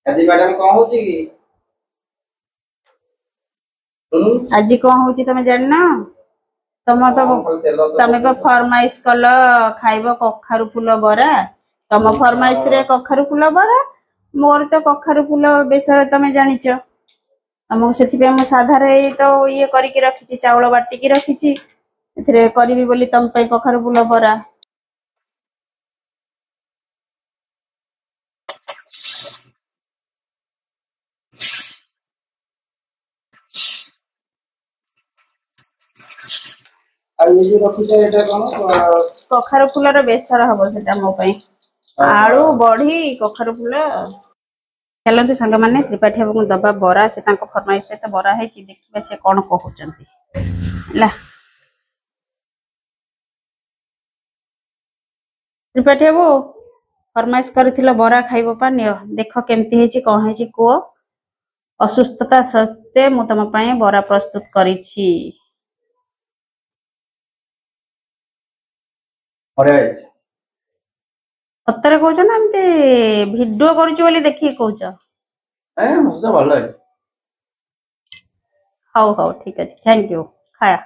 ଆଜି ମ୍ୟାଡାମ କଣ ହଉଛି କି? ଆଜି କଣ ହଉଛି ତମେ ଜାଣିନ? ତମେ ଫରମାଇଶ କଲ ଖାଇବ କଖାରୁ ଫୁଲ ବରା। ତମ ଫରମାଇଶ ରେ କଖାରୁ ଫୁଲ ବରା, ମୋର ତ କଖାରୁ ଫୁଲ ବିଷୟରେ ତମେ ଜାଣିଛ। ତମକୁ ସେଥିପାଇଁ ମୁଁ ସାଧାରେ ତ ଇଏ କରିକି ରଖିଛି, ଚାଉଳ ବାଟିକି ରଖିଛି। ଏଥିରେ କରିବି ବୋଲି ତମ ପାଇଁ କଖାରୁ ଫୁଲ ବରା। ଆଉ ଇଏ ରଖିଛ ଏଟା କଣ? କଖାରୁ ଫୁଲର ବେସର ହବ ସେଟା ମୋ ପାଇଁ। ଆଳୁ, ବଢି, କଖାରୁ ଫୁଲ। ଚାଲନ୍ତୁ ସାଙ୍ଗମାନେ ତ୍ରିପାଠୀ ବାବୁଙ୍କୁ ଦବା ବରା। ସେ ତାଙ୍କ ଫରମାଇଶ ସହିତ ବରା ହେଇଛି, ଦେଖିବା ସେ କଣ କହୁଛନ୍ତି ହେଲା। ତ୍ରିପାଠୀ ବାବୁ, ଫରମାଇଶ କରିଥିଲ ବରା ଖାଇବ ପା, ନିଅ ଦେଖ କେମିତି ହେଇଛି, କଣ ହେଇଛି କୁହ। ଅସୁସ୍ଥତା ସତ୍ତ୍ୱେ ମୁଁ ତମ ପାଇଁ ବରା ପ୍ରସ୍ତୁତ କରିଛି। ସତରେ କହୁଛ ନା ଏମିତି ଭିଡିଓ କରୁଛି ବୋଲି ଦେଖିକି କହୁଛ? ଭଲ ହେଇଛି। ହଉ ହଉ ଠିକ ଅଛି, ଥ୍ୟାଙ୍କ ୟୁ। ଖାୟା।